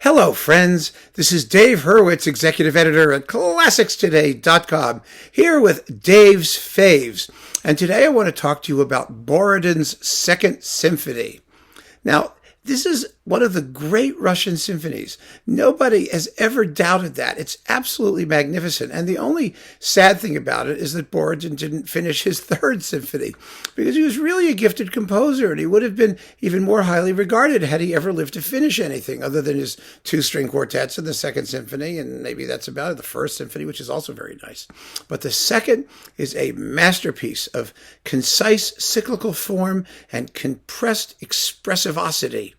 Hello, friends. This is Dave Hurwitz, executive editor at ClassicsToday.com, here with Dave's Faves. And today I want to talk to you about Borodin's Second Symphony. Now, this is one of the great Russian symphonies. Nobody has ever doubted that. It's absolutely magnificent. And the only sad thing about it is that Borodin didn't finish his third symphony because he was really a gifted composer and he would have been even more highly regarded had he ever lived to finish anything other than his two-string quartets in the Second Symphony. And maybe that's about it. The First Symphony, which is also very nice. But the second is a masterpiece of concise cyclical form and compressed expressivity,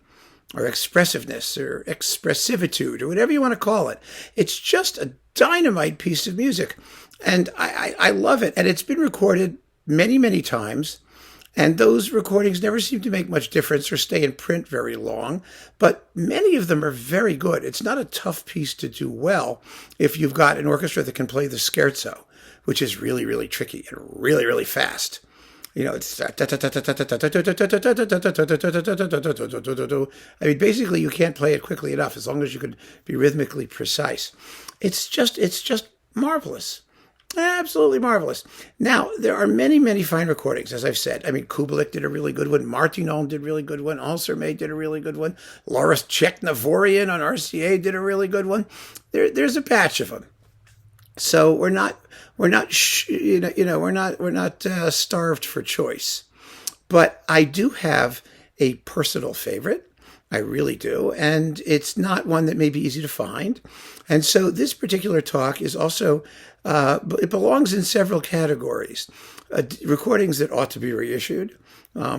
or expressiveness, or expressivitude, or whatever you want to call it. It's just a dynamite piece of music. And I love it. And it's been recorded many, many times. And those recordings never seem to make much difference or stay in print very long. But many of them are very good. It's not a tough piece to do well if you've got an orchestra that can play the scherzo, which is really, really tricky and really, really fast. You know, it's, I mean, basically you can't play it quickly enough as long as you can be rhythmically precise. It's just marvelous. Absolutely marvelous. Now, there are many, many fine recordings, as I've said. I mean, Kubelik did a really good one. Martinon did a really good one. Ansermet did a really good one. Loris Tchaikovsky on RCA did a really good one. There's a batch of them. So we're not starved for choice. But I do have a personal favorite. I really do. And it's not one that may be easy to find. And so this particular talk is also, it belongs in several categories. Recordings that ought to be reissued,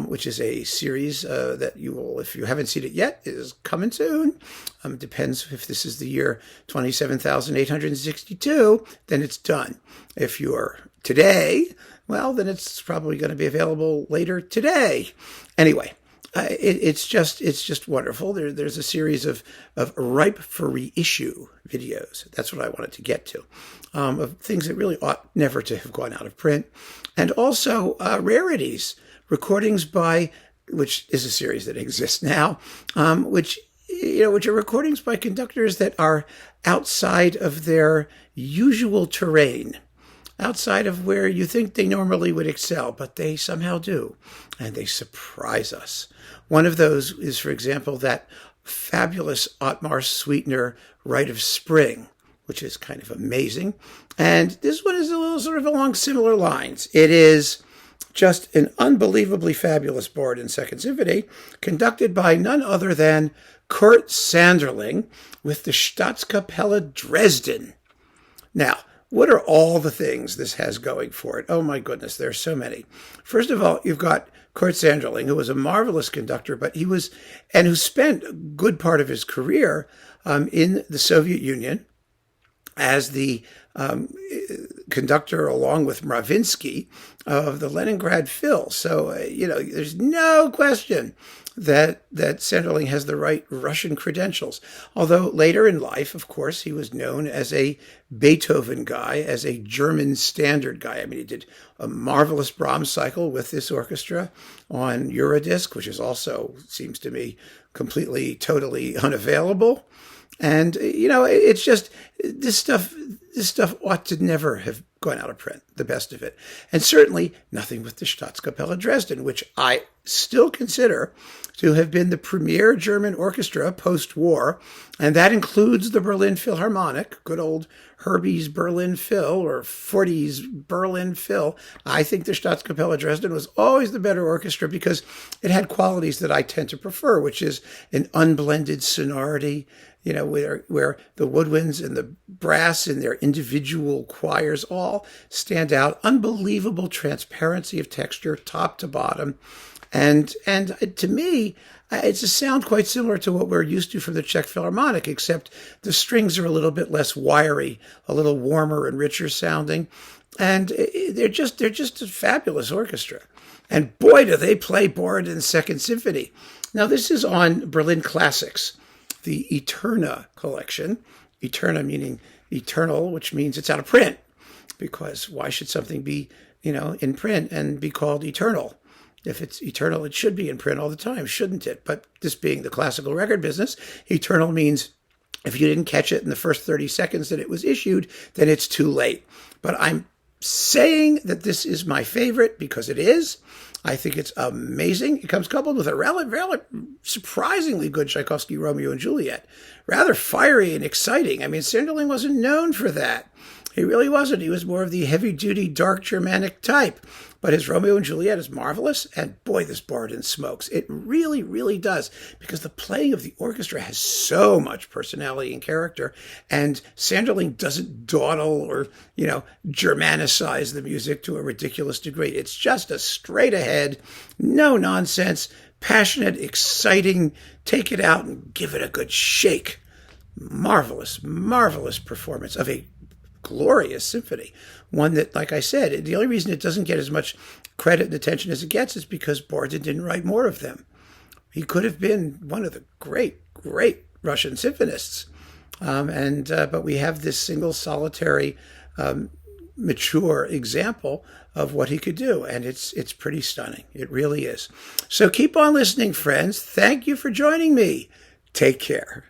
which is a series that you will, if you haven't seen it yet, is coming soon. Depends if this is the year 27,862, then it's done. If you're today, well, then it's probably going to be available later today. Anyway, it's just wonderful. There's a series of ripe for reissue videos. That's what I wanted to get to, of things that really ought never to have gone out of print. And also rarities, recordings by, which is a series that exists now, which are recordings by conductors that are outside of their usual terrain, outside of where you think they normally would excel, but they somehow do, and they surprise us. One of those is, for example, that fabulous Ottmar Sweetener Rite of Spring, which is kind of amazing. And this one is a little sort of along similar lines. It is just an unbelievably fabulous Borodin Second Symphony, conducted by none other than Kurt Sanderling with the Staatskapelle Dresden. Now, what are all the things this has going for it? Oh my goodness, there are so many. First of all, you've got Kurt Sanderling, who was a marvelous conductor, but who spent a good part of his career in the Soviet Union as the conductor, along with Mravinsky, of the Leningrad Phil. So, there's no question that Sanderling has the right Russian credentials. Although later in life, of course, he was known as a Beethoven guy, as a German standard guy. I mean, he did a marvelous Brahms cycle with this orchestra on Eurodisc, which is also, seems to me, completely, totally unavailable. And, it's just, this stuff ought to never have gone out of print, the best of it. And certainly nothing with the Staatskapelle Dresden, which I still consider to have been the premier German orchestra post-war. And that includes the Berlin Philharmonic, good old Herbie's Berlin Phil, or Forty's Berlin Phil. I think the Staatskapelle Dresden was always the better orchestra because it had qualities that I tend to prefer, which is an unblended sonority, where the woodwinds and the brass in their individual choirs all stand out. Unbelievable transparency of texture, top to bottom. And to me, it's a sound quite similar to what we're used to from the Czech Philharmonic, except the strings are a little bit less wiry, a little warmer and richer sounding. And they're just a fabulous orchestra. And boy, do they play Borodin's Second Symphony. Now, this is on Berlin Classics, the Eterna collection. Eterna meaning eternal, which means it's out of print. Because why should something be, in print and be called eternal? If it's eternal, it should be in print all the time, shouldn't it? But this being the classical record business, eternal means If you didn't catch it in the first 30 seconds that it was issued, then it's too late. But I'm saying that this is my favorite because it is. I think it's amazing. It comes coupled with a rather surprisingly good Tchaikovsky Romeo and Juliet. Rather fiery and exciting. I mean, Sanderling wasn't known for that. He really wasn't. He was more of the heavy-duty, dark Germanic type. But his Romeo and Juliet is marvelous, and boy, this Borodin smokes. It really, really does, because the playing of the orchestra has so much personality and character, and Sanderling doesn't dawdle or, Germanicize the music to a ridiculous degree. It's just a straight-ahead, no-nonsense, passionate, exciting, take it out and give it a good shake. Marvelous, marvelous performance of a glorious symphony. One that, like I said, the only reason it doesn't get as much credit and attention as it gets is because Borodin didn't write more of them. He could have been one of the great Russian symphonists. But we have this single solitary, mature example of what he could do. And it's pretty stunning. It really is. So keep on listening, friends. Thank you for joining me. Take care.